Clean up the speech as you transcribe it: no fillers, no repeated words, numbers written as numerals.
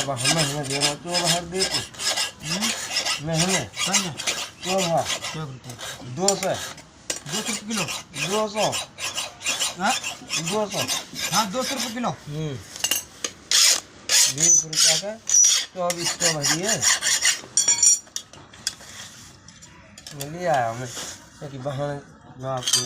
अब हमें दे रहा तो बाहर दे तो मैं हमें तो हाँ 200 किलो 200 हाँ 200 हाँ 200 रुपये किलो 20 रुपया का 24 का भरिए लिया हमें कि बहाने ना आपको